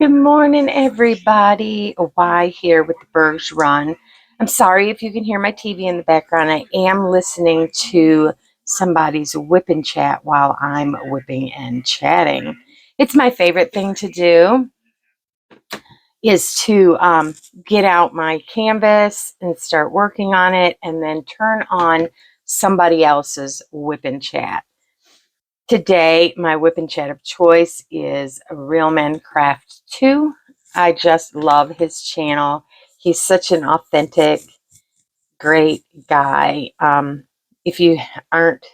Good morning, everybody. Y here with TheBurgsrun. I'm sorry if you can hear my TV in the background. I am listening to somebody's whip and chat while I'm whipping and chatting. It's my favorite thing to do is to get out my canvas and start working on it and then turn on somebody else's whip and chat. Today, my whip and chat of choice is Real Men Craft 2. I just love his channel. He's such an authentic, great guy. If you aren't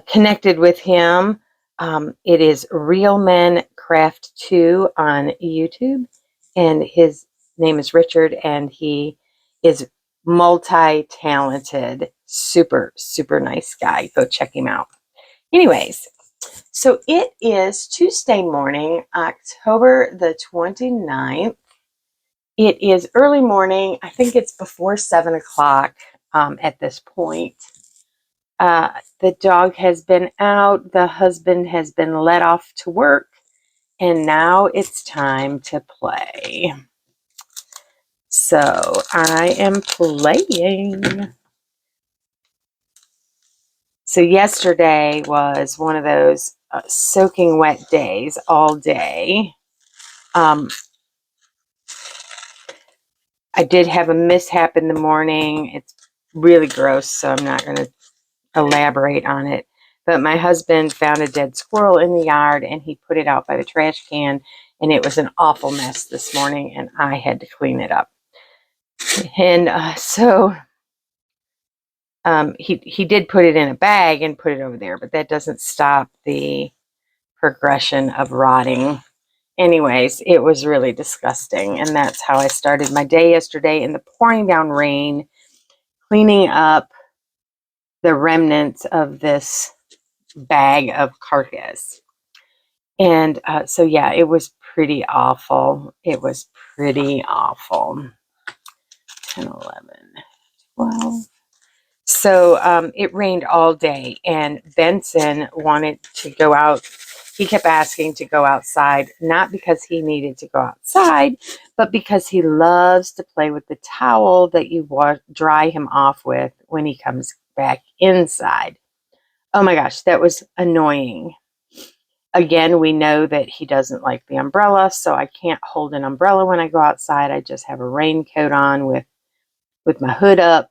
connected with him, it is Real Men Craft 2 on YouTube. And his name is Richard, and he is multi-talented, super, super nice guy. Go check him out. Anyways, so it is Tuesday morning, October the 29th. It is early morning. I think it's before 7 o'clock at this point. The dog has been out. The husband has been let off to work. And now it's time to play. So I am playing. So yesterday was one of those soaking wet days all day. I did have a mishap in the morning. It's really gross, so I'm not going to elaborate on it. But my husband found a dead squirrel in the yard, and he put it out by the trash can, and it was an awful mess this morning, and I had to clean it up. And he did put it in a bag and put it over there, but that doesn't stop the progression of rotting. Anyways, it was really disgusting, and that's how I started my day yesterday in the pouring down rain, cleaning up the remnants of this bag of carcass. And so, yeah, it was pretty awful. It was pretty awful. 10, 11, 12. So it rained all day, and Benson wanted to go out. He kept asking to go outside, not because he needed to go outside, but because he loves to play with the towel that you dry him off with when he comes back inside. Oh my gosh, that was annoying. Again, we know that he doesn't like the umbrella, so I can't hold an umbrella when I go outside. I just have a raincoat on with my hood up,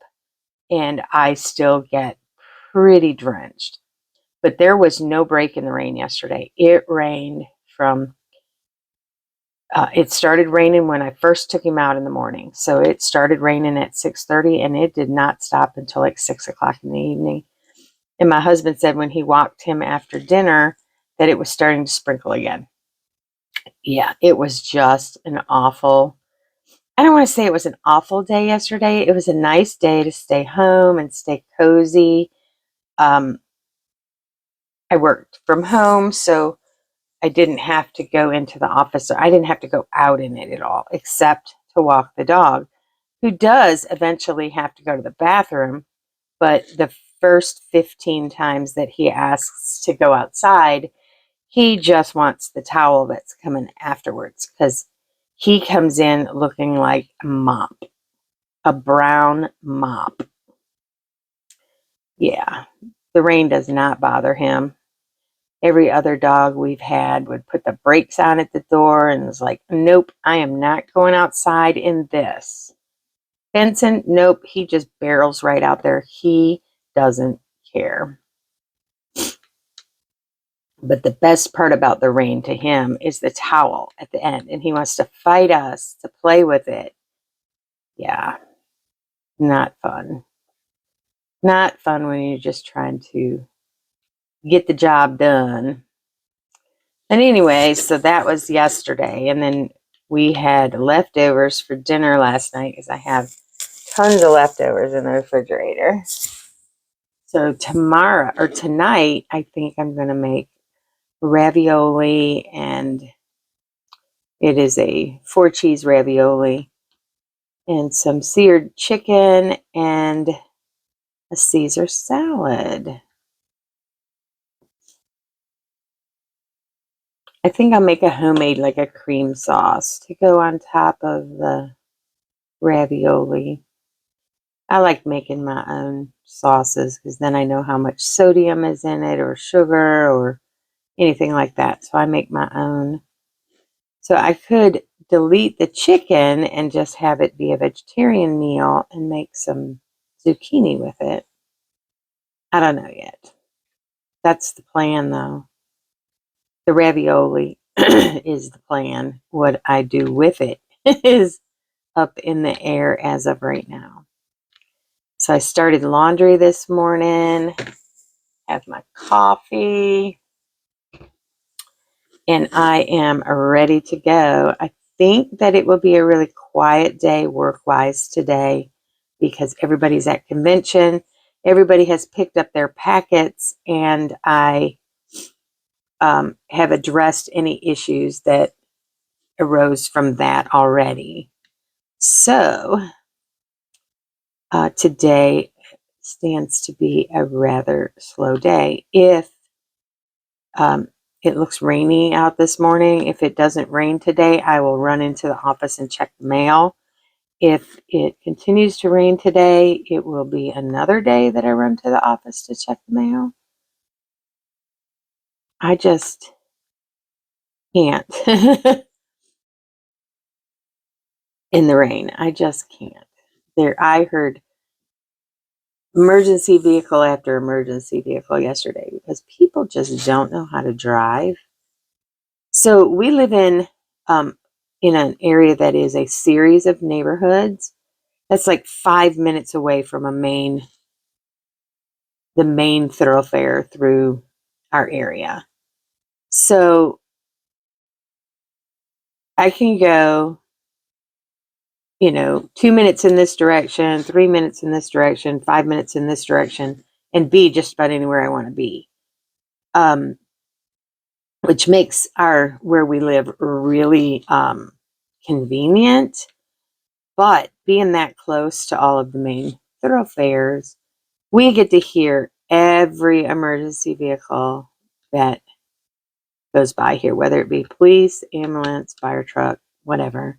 and I still get pretty drenched. But there was no break in the rain yesterday. It rained from, it started raining when I first took him out in the morning. So it started raining at 6:30, and it did not stop until like 6 o'clock in the evening. And my husband said when he walked him after dinner that it was starting to sprinkle again. Yeah, it was just an awful, I don't want to say it was an awful day yesterday. It was a nice day to stay home and stay cozy. I worked from home, so I didn't have to go into the office, or I didn't have to go out in it at all, except to walk the dog, who does eventually have to go to the bathroom. But the first 15 times that he asks to go outside, he just wants the towel that's coming afterwards, because he comes in looking like a mop, a brown mop. Yeah, the rain does not bother him. Every other dog we've had would put the brakes on at the door and was like, nope, I am not going outside in this. Benson, nope, he just barrels right out there. He doesn't care. But the best part about the rain to him is the towel at the end, and he wants to fight us to play with it. Yeah, not fun. Not fun when you're just trying to get the job done. And anyway, so that was yesterday. And then we had leftovers for dinner last night, because I have tons of leftovers in the refrigerator. So tomorrow or tonight, I think I'm going to make ravioli, and it is a 4-cheese ravioli, and some seared chicken, and a Caesar salad. I think I'll make a homemade, like a cream sauce to go on top of the ravioli. I like making my own sauces because then I know how much sodium is in it or sugar or anything like that. So I make my own. So I could delete the chicken and just have it be a vegetarian meal and make some zucchini with it. I don't know yet. That's the plan though. The ravioli is the plan. What I do with it is up in the air as of right now. So I started laundry this morning, have my coffee, and I am ready to go. I think that it will be a really quiet day work-wise today because everybody's at convention. Everybody has picked up their packets, and I have addressed any issues that arose from that already. So today stands to be a rather slow day. If it looks rainy out this morning, if it doesn't rain today, I will run into the office and check the mail. If it continues to rain today, it will be another day that I run to the office to check the mail. I just can't in the rain. I just can't. I heard emergency vehicle after emergency vehicle yesterday because people just don't know how to drive. So we live in an area that is a series of neighborhoods. That's like 5 minutes away from the main thoroughfare through our area. So I can go, 2 minutes in this direction, 3 minutes in this direction, 5 minutes in this direction, and be just about anywhere I want to be. Which makes where we live really convenient. But being that close to all of the main thoroughfares, we get to hear every emergency vehicle that goes by here, whether it be police, ambulance, fire truck, whatever.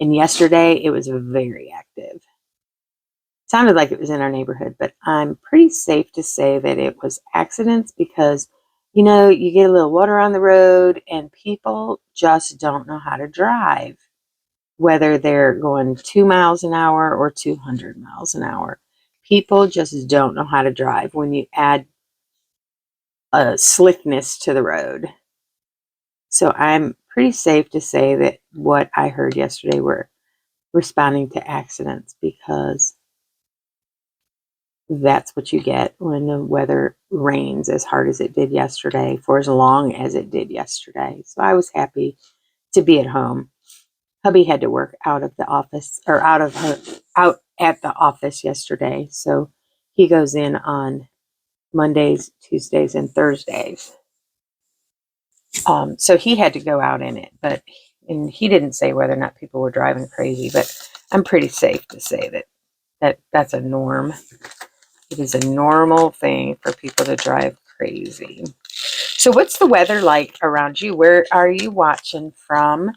And yesterday it was very active. Sounded like it was in our neighborhood, but I'm pretty safe to say that it was accidents because, you get a little water on the road and people just don't know how to drive, whether they're going 2 miles an hour or 200 miles an hour. People just don't know how to drive when you add a slickness to the road. So I'm pretty safe to say that what I heard yesterday were responding to accidents because that's what you get when the weather rains as hard as it did yesterday for as long as it did yesterday. So I was happy to be at home. Hubby had to work out of the office or out at the office yesterday. So he goes in on Mondays, Tuesdays, and Thursdays. So he had to go out in it, and he didn't say whether or not people were driving crazy, but I'm pretty safe to say that's a norm. It is a normal thing for people to drive crazy. So what's the weather like around you? Where are you watching from?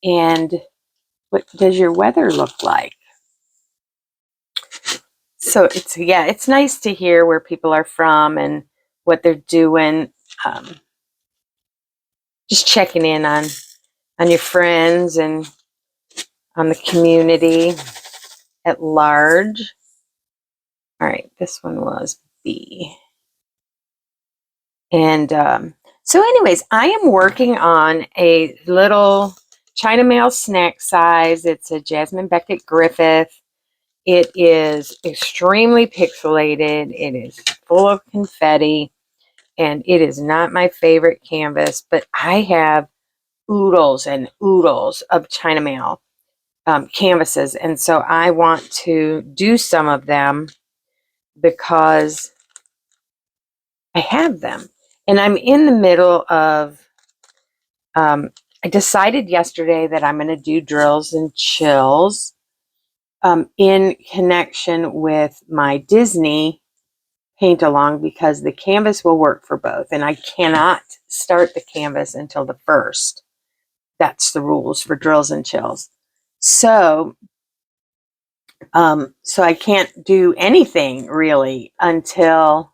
And what does your weather look like? So it's nice to hear where people are from and what they're doing. Just checking in on your friends and on the community at large. All right, this one was B. And so anyways, I am working on a little China Mail snack size. It's a Jasmine Beckett Griffith. It is extremely pixelated. It is full of confetti. And it is not my favorite canvas, but I have oodles and oodles of China Mail canvases. And so I want to do some of them because I have them. And I'm in the middle of, I decided yesterday that I'm going to do drills and chills in connection with my Disney paint along because the canvas will work for both. And I cannot start the canvas until the 1st. That's the rules for drills and chills. So, so I can't do anything really until,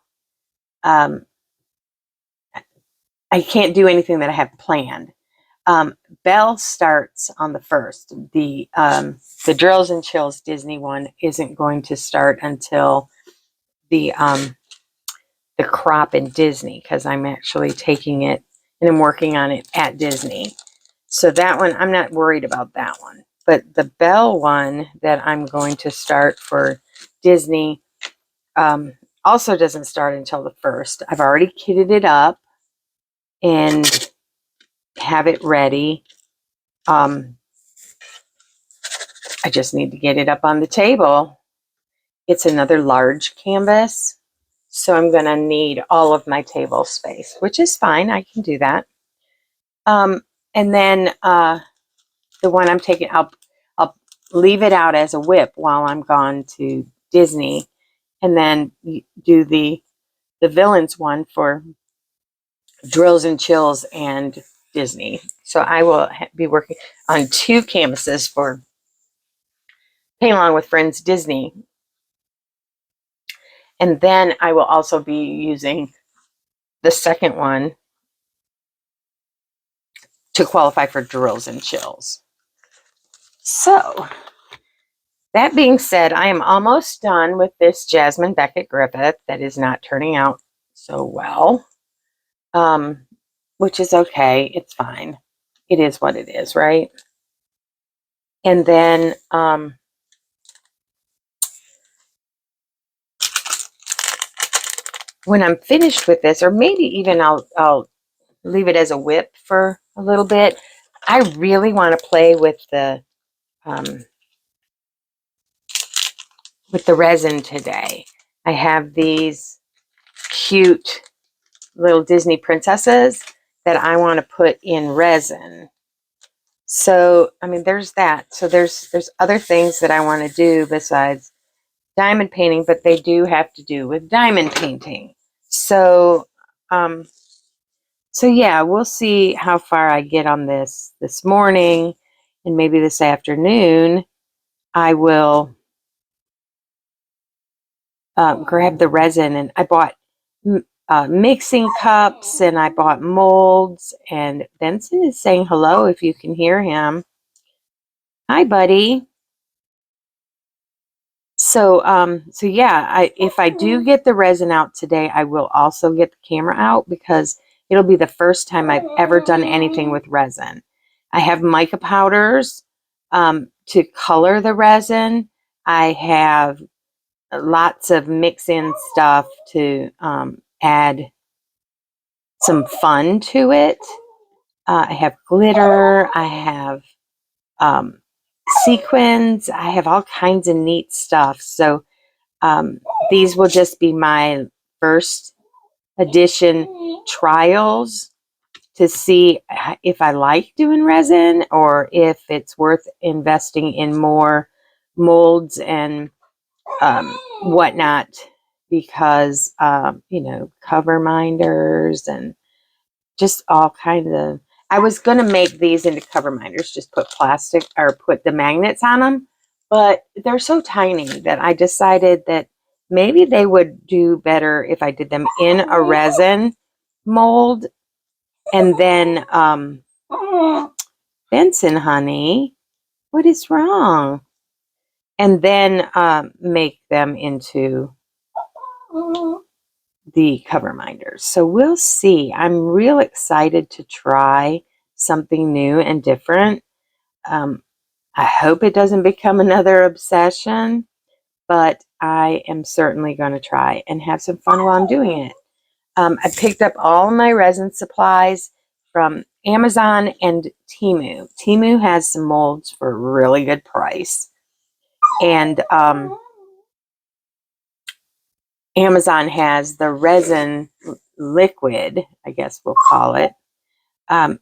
I can't do anything that I have planned. Belle starts on the 1st. The Drills and Chills Disney one isn't going to start until the crop in Disney, because I'm actually taking it and I'm working on it at Disney. So that one, I'm not worried about that one. But the Belle one that I'm going to start for Disney also doesn't start until the 1st. I've already kitted it up and have it ready. I just need to get it up on the table. It's another large canvas, so I'm going to need all of my table space, which is fine. I can do that. And then the one I'm taking, I'll leave it out as a WIP while I'm gone to Disney, and then do the Villains one for Drills and Chills and Disney. So I will be working on 2 canvases for Paint Along with Friends Disney. And then I will also be using the second one to qualify for Drills and Chills. So that being said, I am almost done with this Jasmine Beckett Griffith that is not turning out so well, which is okay. It's fine. It is what it is, right? And then when I'm finished with this, or maybe even I'll leave it as a WIP for a little bit. I really want to play with the resin today. I have these cute little Disney princesses that I want to put in resin. So, I mean, there's that. So there's other things that I want to do besides diamond painting, but they do have to do with diamond painting. So, so yeah, we'll see how far I get on this morning, and maybe this afternoon I will grab the resin. And I bought mixing cups, and I bought molds, and Benson is saying hello if you can hear him. Hi, buddy. So, so yeah, if I do get the resin out today, I will also get the camera out, because it'll be the first time I've ever done anything with resin. I have mica powders to color the resin. I have lots of mix-in stuff to add some fun to it. I have glitter. I have sequins. I have all kinds of neat stuff. So these will just be my first edition trials to see if I like doing resin, or if it's worth investing in more molds and whatnot, because you know, cover minders and just all kinds of. I was going to make these into cover minders, just put plastic or put the magnets on them, but they're so tiny that I decided that maybe they would do better if I did them in a resin mold. And then Benson, honey, what is wrong? And then make them into the cover minders. So we'll see. I'm real excited to try something new and different. I hope it doesn't become another obsession, but I am certainly going to try and have some fun while I'm doing it. I picked up all my resin supplies from Amazon and Temu. Temu has some molds for a really good price. And Amazon has the resin liquid, I guess we'll call it.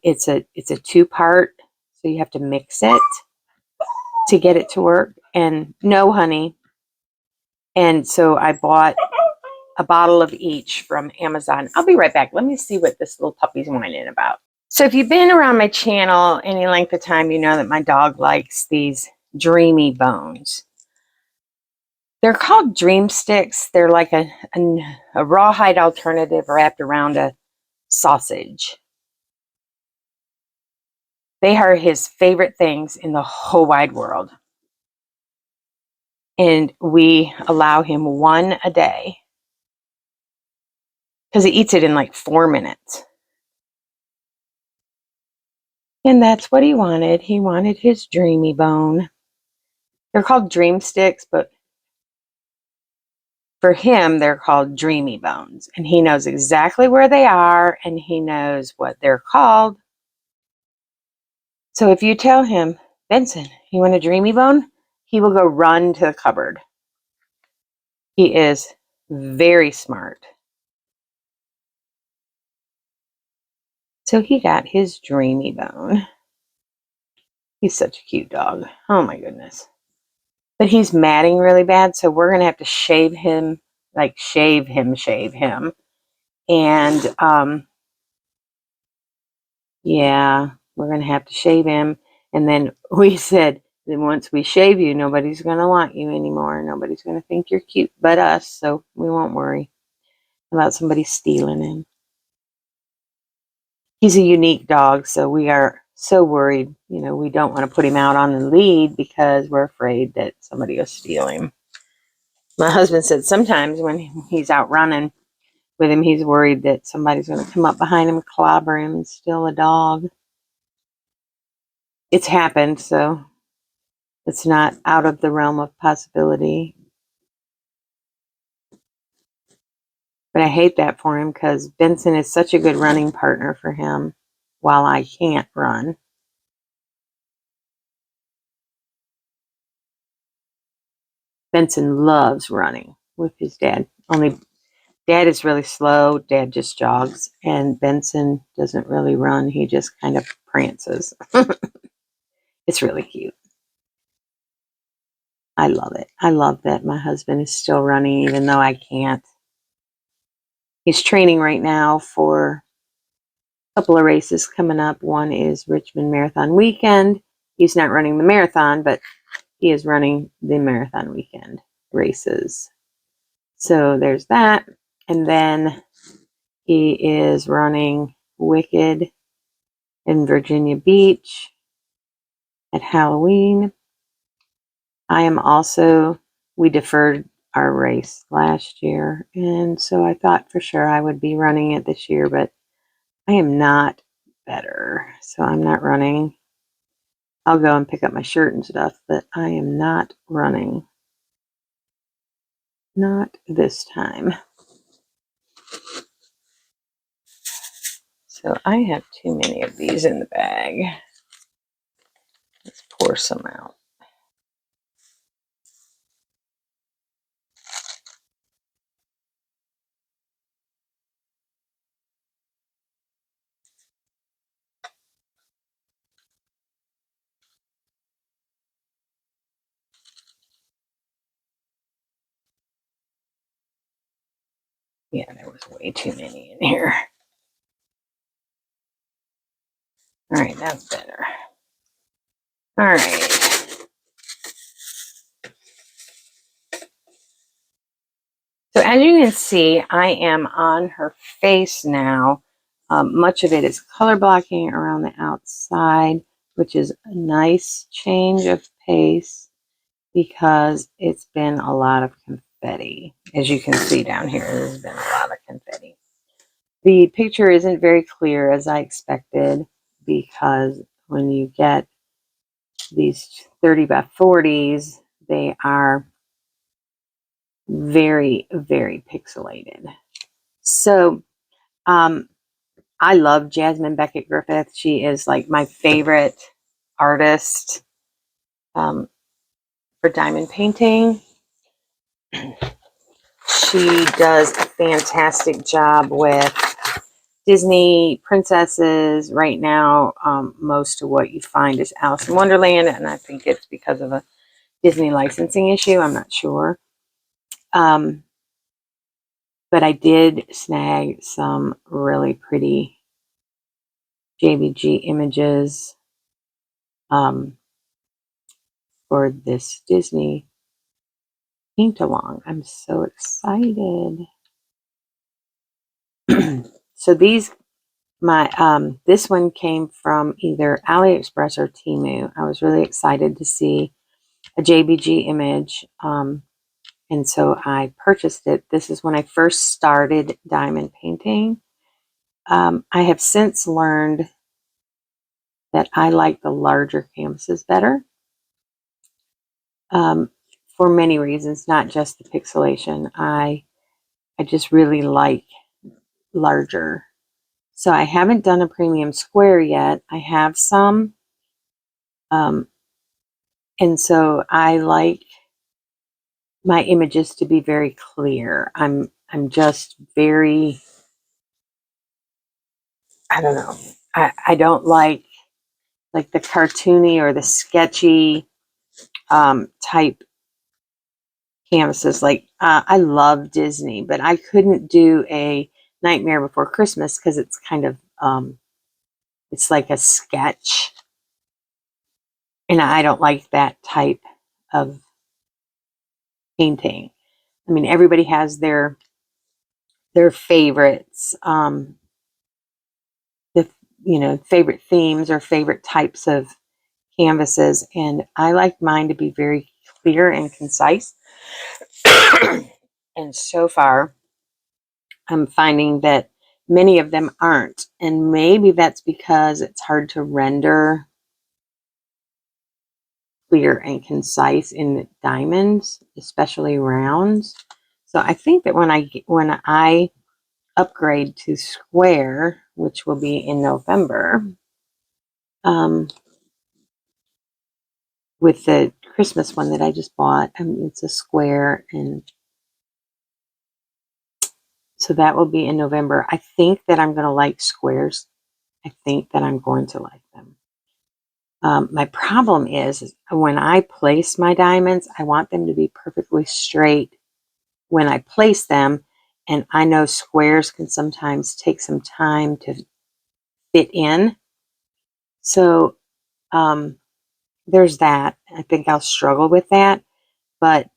It's a 2-part, so you have to mix it to get it to work. And no, honey. And so I bought a bottle of each from Amazon. I'll be right back. Let me see what this little puppy's whining about. So if you've been around my channel any length of time, you know that my dog likes these dreamy bones. They're called dream sticks. They're like a rawhide alternative wrapped around a sausage. They are his favorite things in the whole wide world. And we allow him one a day because he eats it in like 4 minutes. And that's what he wanted. He wanted his dreamy bone. They're called dream sticks, but for him, they're called dreamy bones. And he knows exactly where they are and he knows what they're called. So if you tell him, Benson, you want a dreamy bone? He will go run to the cupboard. He is very smart. So he got his dreamy bone. He's such a cute dog. Oh my goodness. But he's matting really bad, so we're going to have to shave him, like shave him. And yeah, we're going to have to shave him. And then we said, then once we shave you, nobody's going to want you anymore. Nobody's going to think you're cute but us, so we won't worry about somebody stealing him. He's a unique dog, so we are so worried. You know, we don't want to put him out on the lead because we're afraid that somebody will steal him. My husband said sometimes when he's out running with him, he's worried that somebody's going to come up behind him, clobber him, and steal a dog. It's happened, so it's not out of the realm of possibility. But I hate that for him because Benson is such a good running partner for him while I can't run. Benson loves running with his dad. Only Dad is really slow. Dad just jogs. And Benson doesn't really run. He just kind of prances. It's really cute. I love it. I love that my husband is still running even though I can't. He's training right now for a couple of races coming up. One is Richmond Marathon Weekend. He's not running the marathon, but he is running the marathon weekend races. So there's that. And then he is running Wicked in Virginia Beach at Halloween. I am also, we deferred our race last year, and so I thought for sure I would be running it this year, but I am not better, so I'm not running. I'll go and pick up my shirt and stuff, but I am not running. Not this time. So I have too many of these in the bag. Let's pour some out. Yeah, there was way too many in here. All right, that's better. All right. So as you can see, I am on her face now. Much of it is color blocking around the outside, which is a nice change of pace because it's been a lot of confetti. As you can see down here, there's been a lot of confetti. The picture isn't very clear as I expected because when you get these 30 by 40s, they are very, very pixelated. So I love Jasmine Beckett Griffith. She is like my favorite artist for diamond painting. She does a fantastic job with Disney princesses. Right now, most of what you find is Alice in Wonderland, and I think it's because of a Disney licensing issue. I'm not sure. But I did snag some really pretty JBG images for this Disney paint along. I'm so excited. So these, this one came from either AliExpress or Temu. I was really excited to see a JBG image, and so I purchased it. This is when I first started diamond painting. I have since learned that I like the larger canvases better, for many reasons, not just the pixelation. I just really like larger. So I haven't done a premium square yet. I have some, and so I like my images to be very clear. I'm just very, I don't know. I don't like the cartoony or the sketchy type canvases. Like I love Disney, but I couldn't do a Nightmare Before Christmas because it's kind of it's like a sketch, and I don't like that type of painting. I mean, everybody has their favorites, the favorite themes or favorite types of canvases, and I like mine to be very clear and concise. And so far, I'm finding that many of them aren't, and maybe that's because it's hard to render clear and concise in diamonds, especially rounds. So I think that when I upgrade to square, which will be in November, with the Christmas one that I just bought, it's a square, and so that will be in November. I think that I'm going to like squares. I think that I'm going to like them. My problem is when I place my diamonds, I want them to be perfectly straight when I place them. And I know squares can sometimes take some time to fit in. So there's that. I think I'll struggle with that. But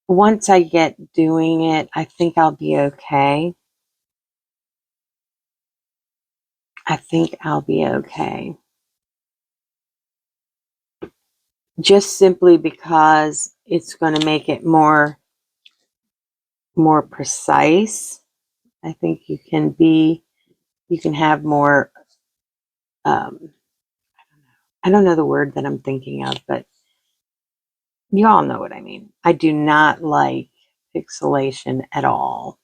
once I get doing it, I think I'll be okay. I think I'll be okay. Just simply because it's going to make it more precise. I think you can have more, I don't know the word that I'm thinking of, but you all know what I mean. I do not like pixelation at all.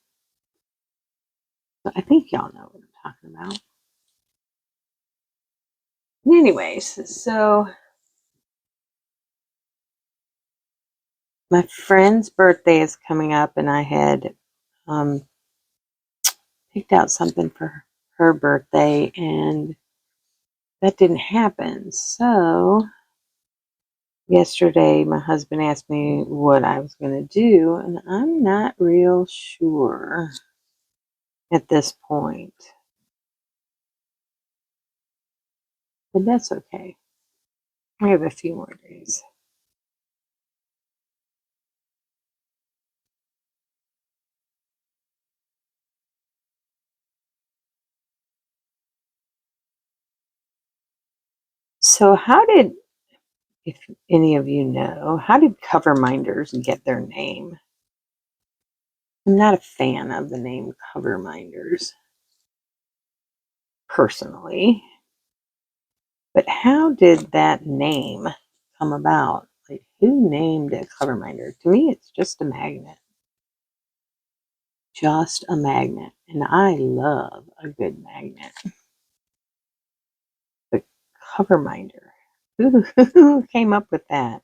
But I think y'all know what I'm talking about. Anyways, so my friend's birthday is coming up, and I had picked out something for her birthday, and that didn't happen. So yesterday, my husband asked me what I was going to do, and I'm not real sure at this point. But that's okay. I have a few more days. So if any of you know, how did cover minders get their name? I'm not a fan of the name cover minders, personally. But how did that name come about? Like, who named a cover minder? To me, it's just a magnet. Just a magnet. And I love a good magnet. The cover minder. Who came up with that?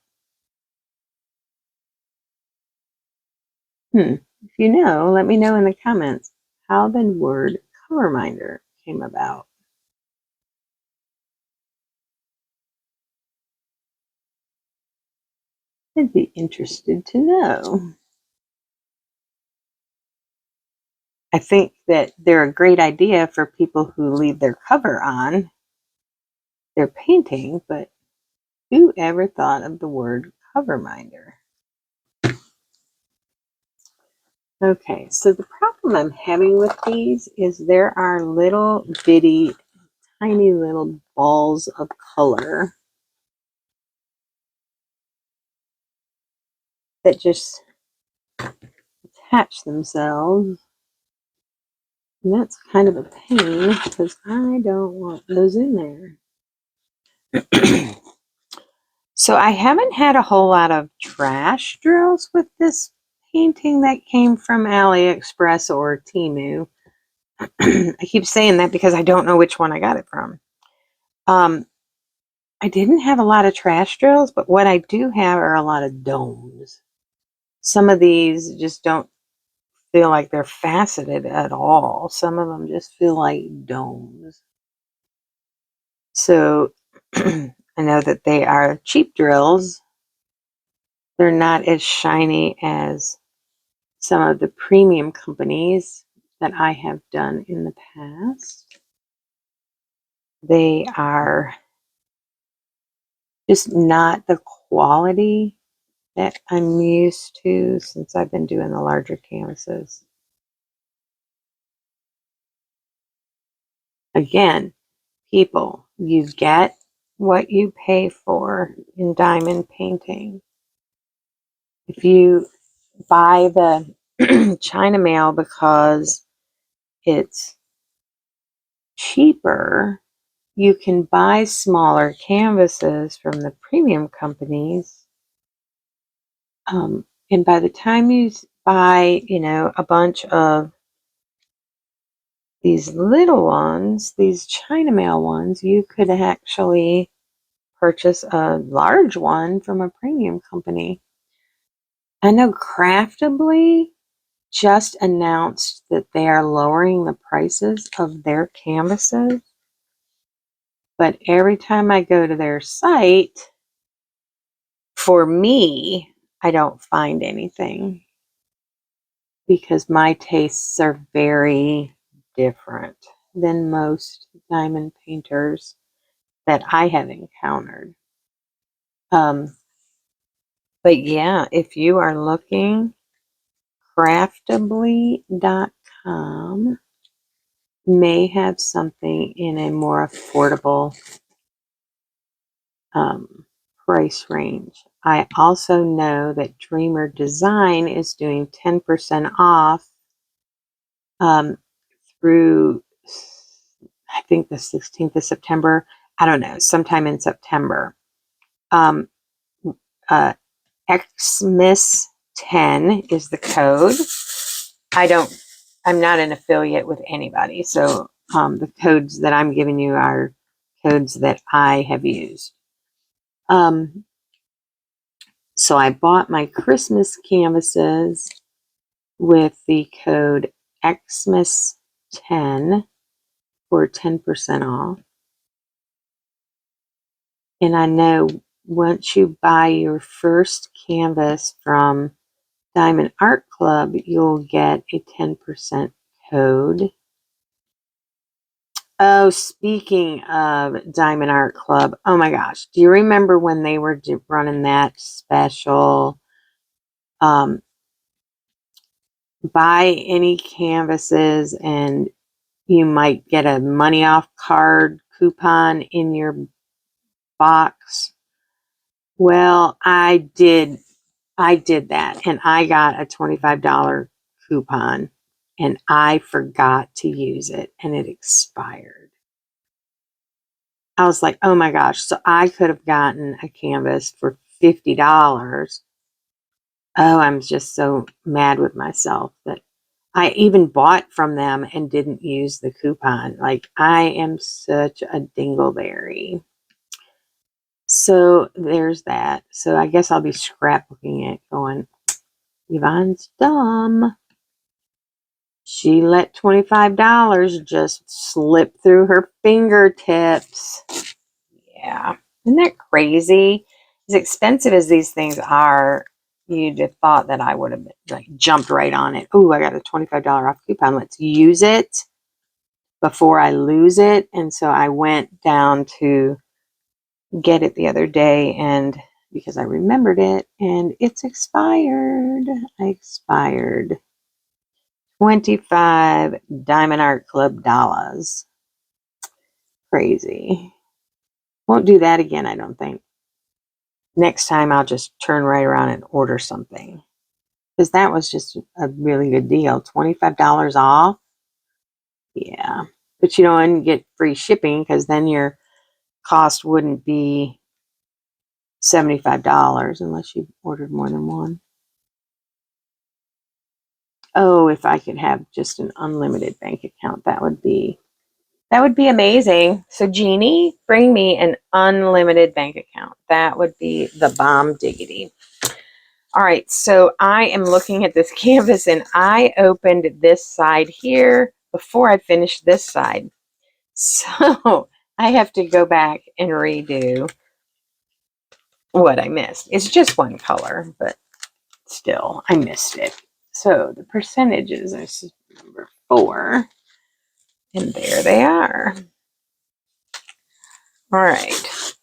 If you know, let me know in the comments how the word cover minder came about. I'd be interested to know. I think that they're a great idea for people who leave their cover on their painting, but who ever thought of the word cover minder? Okay, so the problem I'm having with these is there are little bitty, tiny little balls of color that just attach themselves. And that's kind of a pain because I don't want those in there. So I haven't had a whole lot of trash drills with this painting that came from AliExpress or Temu. I keep saying that because I don't know which one I got it from. I didn't have a lot of trash drills, but what I do have are a lot of domes. Some of these just don't feel like they're faceted at all. Some of them just feel like domes. So I know that they are cheap drills. They're not as shiny as some of the premium companies that I have done in the past. They are just not the quality that I'm used to since I've been doing the larger canvases. Again, people, you get what you pay for in diamond painting. If you buy the China mail because it's cheaper, you can buy smaller canvases from the premium companies. And by the time you buy, a bunch of these little ones, these China mail ones, you could actually purchase a large one from a premium company. I know Craftably just announced that they are lowering the prices of their canvases, but every time I go to their site, for me, I don't find anything because my tastes are very different than most diamond painters that I have encountered. But yeah, if you are looking, craftably.com may have something in a more affordable price range. I also know that Dreamer Design is doing 10% off through, I think, the 16th of September. I don't know, sometime in September. Um, Xmas10 is the code. I'm not an affiliate with anybody, so the codes that I'm giving you are codes that I have used. So I bought my Christmas canvases with the code Xmas10 for 10% off. And I know once you buy your first canvas from Diamond Art Club, you'll get a 10% code. Oh, speaking of Diamond Art Club, oh my gosh, do you remember when they were running that special buy any canvases and you might get a money off card coupon in your box? Well, I did that and I got a $25 coupon and I forgot to use it and it expired. I was like, oh my gosh, so I could have gotten a canvas for $50. Oh, I'm just so mad with myself that I even bought from them and didn't use the coupon. Like, I am such a dingleberry. So there's that. So I guess I'll be scrapbooking it going, Yvonne's dumb. She let $25 just slip through her fingertips. Yeah. Isn't that crazy? As expensive as these things are, you'd have thought that I would have like jumped right on it. Oh, I got a $25 off coupon. Let's use it before I lose it. And so I went down to get it the other day, and because I remembered it, and it's expired. I expired 25 Diamond Art Club dollars. Crazy. Won't do that again, I don't think. Next time I'll just turn right around and order something, because that was just a really good deal. $25 off. Yeah. But you know, and get free shipping, because then your cost wouldn't be $75 unless you ordered more than one. Oh, if I could have just an unlimited bank account, that would be amazing. So Jeannie, bring me an unlimited bank account. That would be the bomb diggity. All right, so I am looking at this canvas, and I opened this side here before I finished this side. So I have to go back and redo what I missed. It's just one color, but still, I missed it. So the percentages are number 4, and there they are. All right.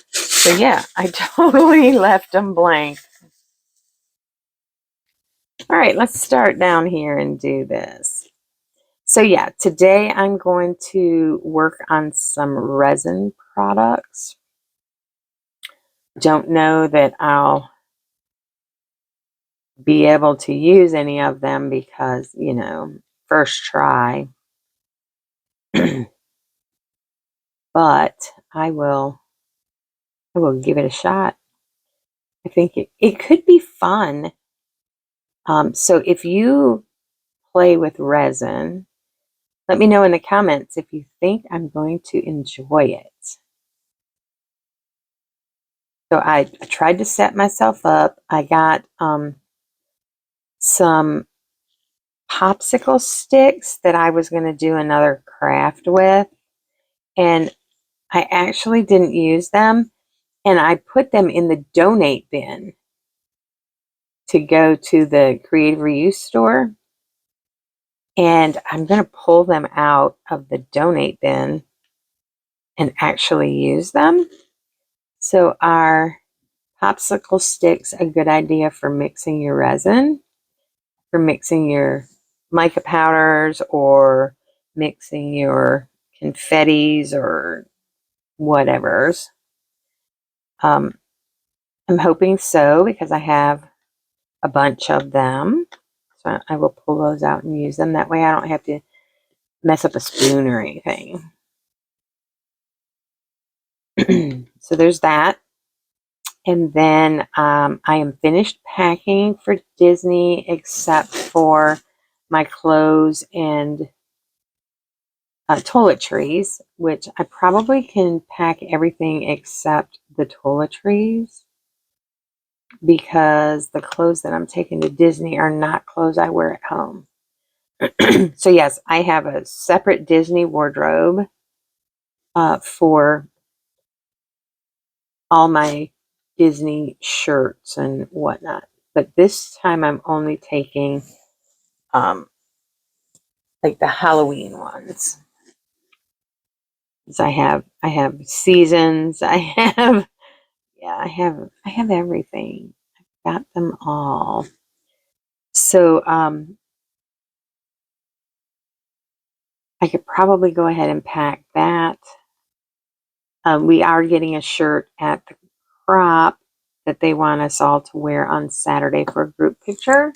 So yeah, I totally left them blank. All right, let's start down here and do this. So yeah, today I'm going to work on some resin products. Don't know that I'll be able to use any of them because, you know, first try. But I will give it a shot. I think it could be fun. So if you play with resin, let me know in the comments if you think I'm going to enjoy it. So I tried to set myself up. I got some popsicle sticks that I was going to do another craft with, and I actually didn't use them, and I put them in the donate bin to go to the creative reuse store, and I'm going to pull them out of the donate bin and actually use them. So are popsicle sticks a good idea for mixing your resin, for mixing your mica powders, or mixing your confettis or whatever's? I'm hoping so, because I have a bunch of them. So I will pull those out and use them. That way I don't have to mess up a spoon or anything. So there's that. And then I am finished packing for Disney, except for my clothes and toiletries, which I probably can pack everything except the toiletries, because the clothes that I'm taking to Disney are not clothes I wear at home. So yes, I have a separate Disney wardrobe for all my Disney shirts and whatnot. But this time I'm only taking like the Halloween ones. So I have seasons. I have I have everything. I've got them all. So I could probably go ahead and pack that. We are getting a shirt at the crop that they want us all to wear on Saturday for a group picture.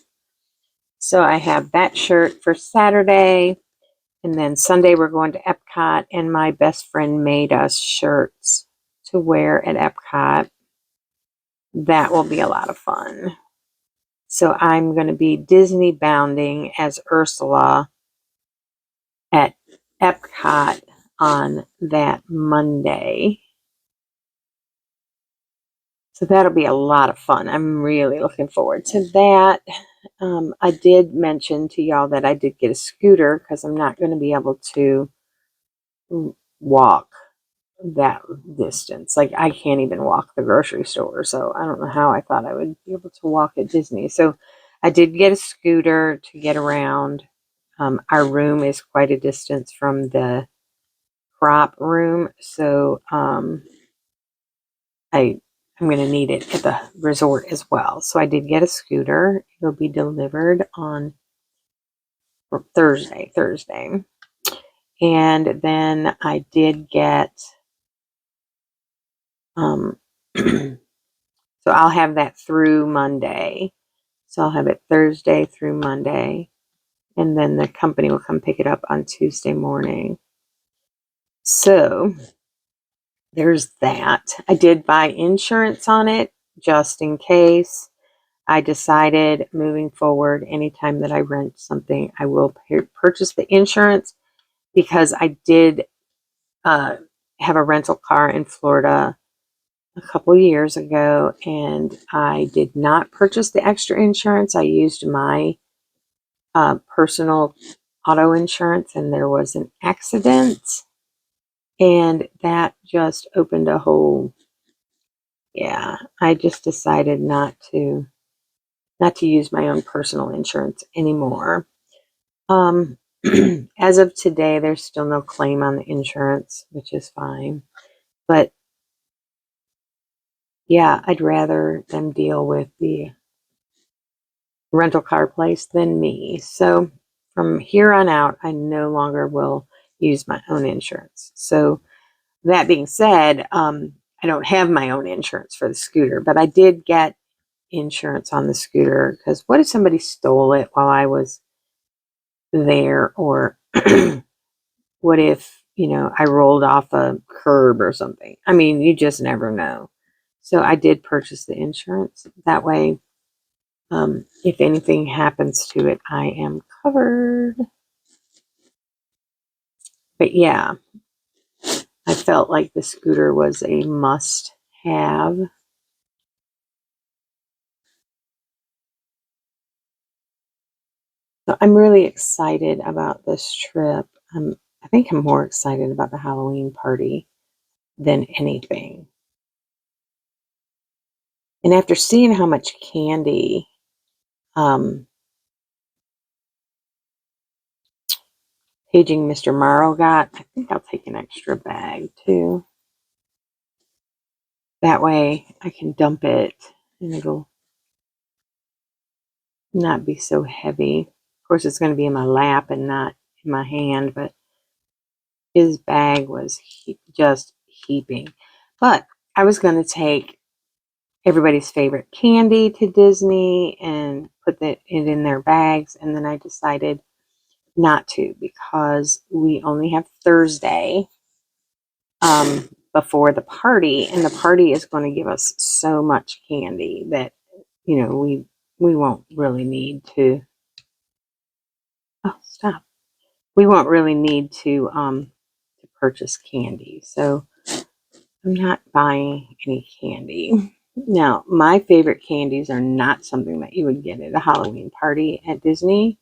So I have that shirt for Saturday. And then Sunday we're going to Epcot, and my best friend made us shirts to wear at Epcot. That will be a lot of fun. So I'm going to be Disney bounding as Ursula at Epcot on that Monday. So that'll be a lot of fun. I'm really looking forward to that. I did mention to y'all that I did get a scooter, because I'm not going to be able to walk that distance. Like, I can't even walk the grocery store, so I don't know how I thought I would be able to walk at Disney. So I did get a scooter to get around. Our room is quite a distance from the crop room, so I'm going to need it at the resort as well. So I did get a scooter. It'll be delivered on Thursday. And then I did get, so I'll have that through Monday. So I'll have it Thursday through Monday. And then the company will come pick it up on Tuesday morning. So there's that. I did buy insurance on it just in case. I decided moving forward, anytime that I rent something, I will purchase the insurance, because I did have a rental car in Florida a couple years ago, and I did not purchase the extra insurance. I used my personal auto insurance, and there was an accident, and that just opened a whole, yeah, I just decided not to use my own personal insurance anymore. As of today, there's still no claim on the insurance, which is fine. But yeah, I'd rather them deal with the rental car place than me. So from here on out, I no longer will use my own insurance. So that being said, I don't have my own insurance for the scooter, but I did get insurance on the scooter, because what if somebody stole it while I was there, or what if, I rolled off a curb or something? I mean, you just never know. So I did purchase the insurance. That way, if anything happens to it, I am covered. But yeah, I felt like the scooter was a must have. So I'm really excited about this trip. I think I'm more excited about the Halloween party than anything. And after seeing how much candy Paging Mr. Morrow got, I think I'll take an extra bag too. That way I can dump it and it'll not be so heavy. Of course, it's going to be in my lap and not in my hand, but his bag was just heaping. But I was going to take everybody's favorite candy to Disney and put it in their bags, and then I decided not to, because we only have Thursday before the party, and the party is going to give us so much candy that we won't really need to. Oh, stop! We won't really need to purchase candy, so I'm not buying any candy. Now, my favorite candies are not something that you would get at a Halloween party at Disney.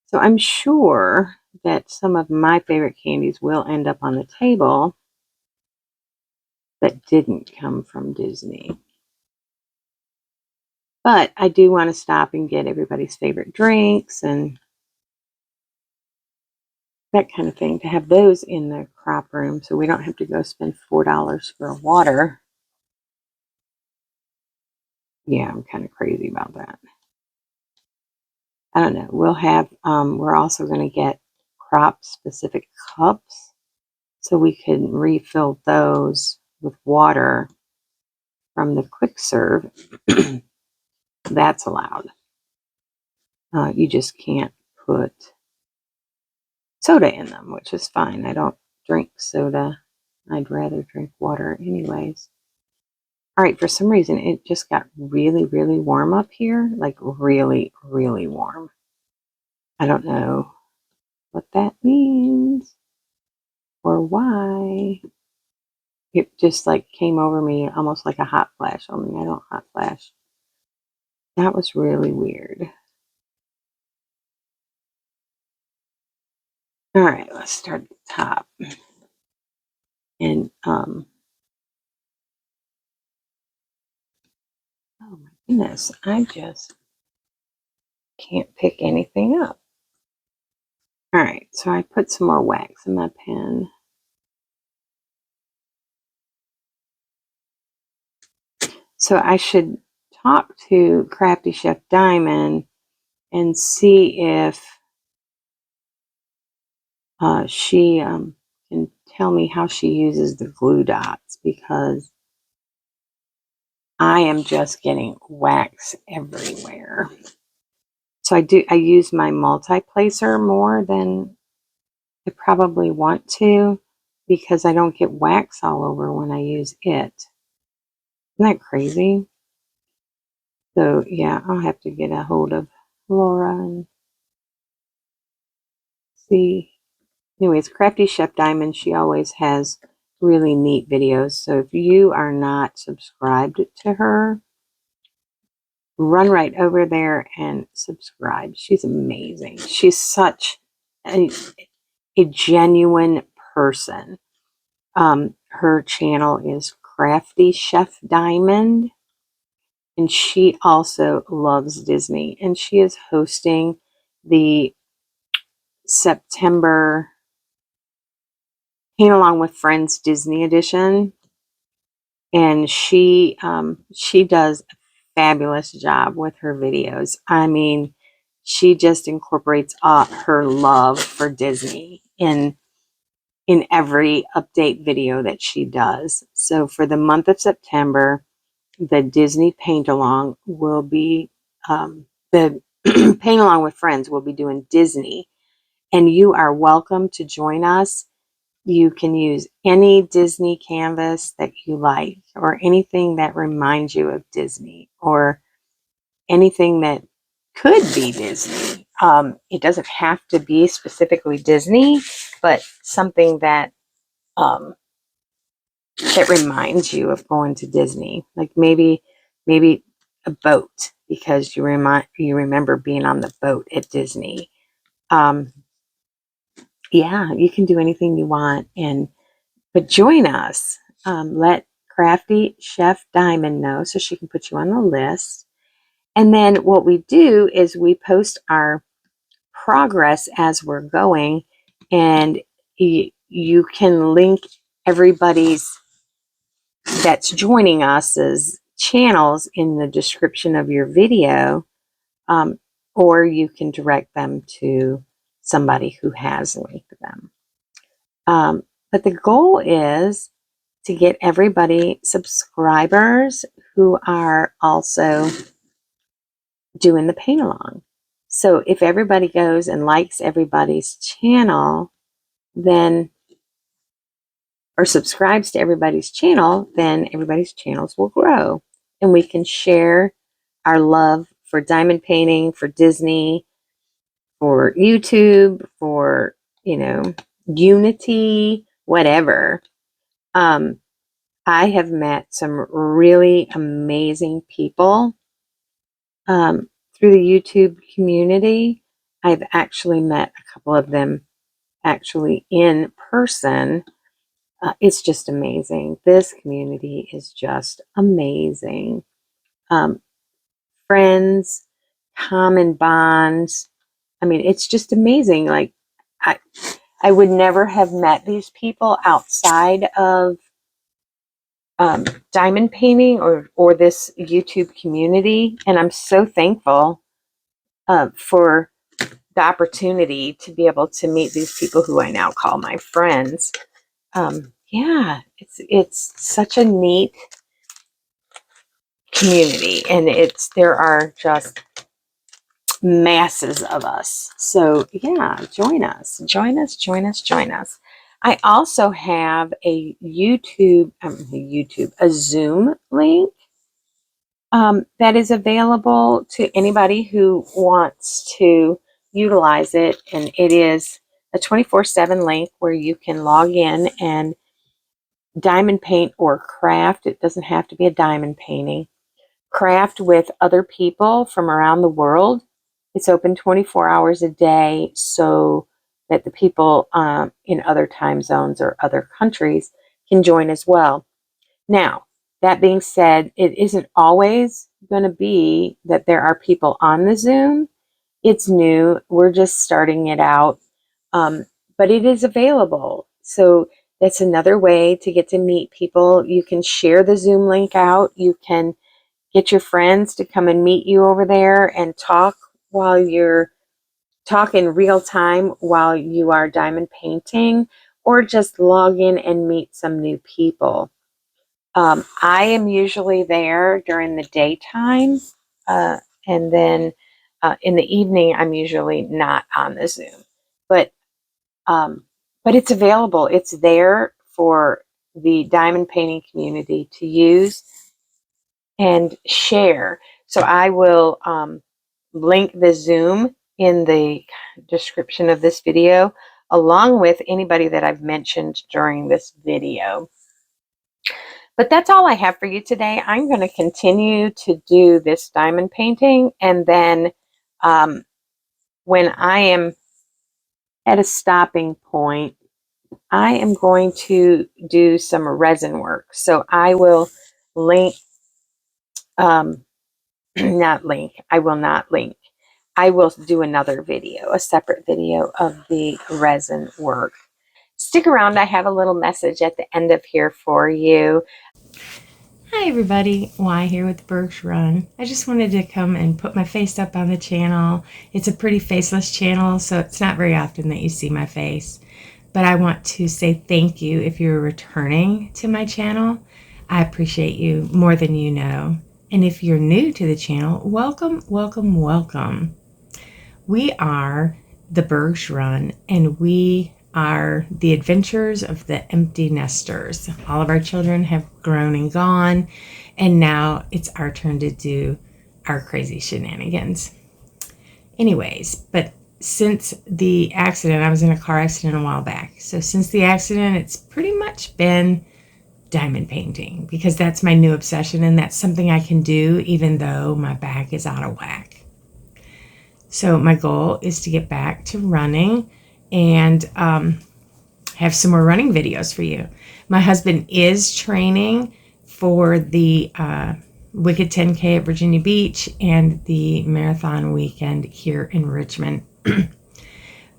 So I'm sure that some of my favorite candies will end up on the table that didn't come from Disney. But I do want to stop and get everybody's favorite drinks and that kind of thing, to have those in the crop room so we don't have to go spend $4 for water. Yeah, I'm kind of crazy about that. I don't know. We'll have, we're also going to get crop specific cups so we can refill those with water from the quick serve. That's allowed. You just can't put soda in them, which is fine. I don't drink soda. I'd rather drink water anyways. All right, for some reason, it just got really, really warm up here. Like really, really warm. I don't know what that means or why. It just like came over me almost like a hot flash. Only I don't hot flash. That was really weird. All right, let's start at the top. And, oh my goodness, I just can't pick anything up. All right, so I put some more wax in my pen. So I should talk to Crafty Chef Diamond and see if she can tell me how she uses the glue dots, because I am just getting wax everywhere. So I use my multi-placer more than I probably want to, because I don't get wax all over when I use it. Isn't that crazy? So yeah, I'll have to get a hold of Laura and see. Anyways, Crafty Chef Diamond, she always has really neat videos. So if you are not subscribed to her, run right over there and subscribe. She's amazing. She's such a genuine person. Her channel is Crafty Chef Diamond, and she also loves Disney, and she is hosting the September Paint Along with Friends Disney edition, and she does a fabulous job with her videos. I mean, she just incorporates her love for Disney in every update video that she does. So for the month of September, the Disney Paint Along will be, the Paint Along with Friends will be doing Disney, and you are welcome to join us. You can use any Disney canvas that you like, or anything that reminds you of Disney, or anything that could be Disney. It doesn't have to be specifically Disney, but something that that reminds you of going to Disney. Like maybe a boat, because you remember being on the boat at Disney. Yeah, you can do anything you want, but join us. Let Crafty Chef Diamond know so she can put you on the list. And then what we do is we post our progress as we're going, and you can link everybody's that's joining us's channels in the description of your video, or you can direct them to somebody who has linked them. But the goal is to get everybody subscribers who are also doing the paint along. So if everybody goes and likes everybody's channel, then, or subscribes to everybody's channel, then everybody's channels will grow, and we can share our love for diamond painting, for Disney, for YouTube, for, Unity, whatever. I have met some really amazing people through the YouTube community. I've actually met a couple of them actually in person. It's just amazing. This community is just amazing. Friends, common bonds. I mean, it's just amazing. Like, I would never have met these people outside of diamond painting or this YouTube community, and I'm so thankful for the opportunity to be able to meet these people who I now call my friends. Yeah, it's such a neat community, and there are just masses of us. So yeah, join us. I also have a a Zoom link that is available to anybody who wants to utilize it, and it is a 24/7 link where you can log in and diamond paint or craft. It doesn't have to be a diamond painting. Craft with other people from around the world. It's open 24 hours a day, so that the people in other time zones or other countries can join as well. Now, that being said, it isn't always going to be that there are people on the Zoom. It's new. We're just starting it out. But it is available. So that's another way to get to meet people. You can share the Zoom link out. You can get your friends to come and meet you over there and talk while you're in real time while you are diamond painting, or just log in and meet some new people. I am usually there during the daytime, and then in the evening I'm usually not on the Zoom. But it's available. It's there for the diamond painting community to use and share. So I will link the Zoom in the description of this video, along with anybody that I've mentioned during this video. But that's all I have for you today. I'm going to continue to do this diamond painting, and then when I am at a stopping point, I am going to do some resin work. So I will link, not link, I will not link. I will do another video, a separate video of the resin work. Stick around. I have a little message at the end of here for you. Hi everybody, Y here with TheBurgsrun. I just wanted to come and put my face up on the channel. It's a pretty faceless channel, so it's not very often that you see my face. But I want to say thank you if you're returning to my channel. I appreciate you more than you know. And if you're new to the channel, welcome, welcome, welcome. We are TheBurgsrun, and we are the adventures of the empty nesters. All of our children have grown and gone, and now it's our turn to do our crazy shenanigans. Anyways, but since the accident, I was in a car accident a while back. So since the accident, it's pretty much been diamond painting, because that's my new obsession, and that's something I can do even though my back is out of whack. So my goal is to get back to running and have some more running videos for you. My husband is training for the Wicked 10K at Virginia Beach and the marathon weekend here in Richmond.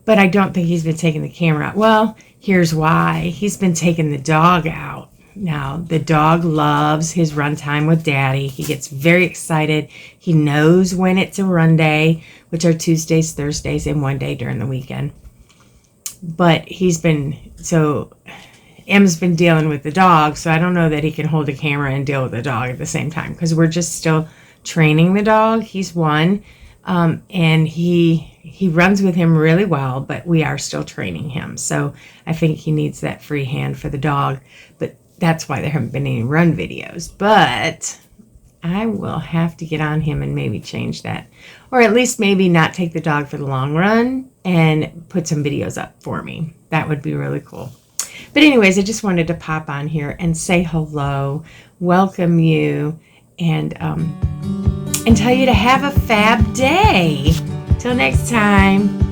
But I don't think he's been taking the camera out. Well, here's why. He's been taking the dog out. Now, the dog loves his run time with Daddy. He gets very excited. He knows when it's a run day, which are Tuesdays, Thursdays, and one day during the weekend. But Em's been dealing with the dog, so I don't know that he can hold a camera and deal with the dog at the same time, because we're just still training the dog. He's one, and he runs with him really well, but we are still training him. So I think he needs that free hand for the dog, but that's why there haven't been any run videos. But I will have to get on him and maybe change that, or at least maybe not take the dog for the long run and put some videos up for me. That would be really cool. But anyways, I just wanted to pop on here and say hello, welcome you, and tell you to have a fab day. Till next time.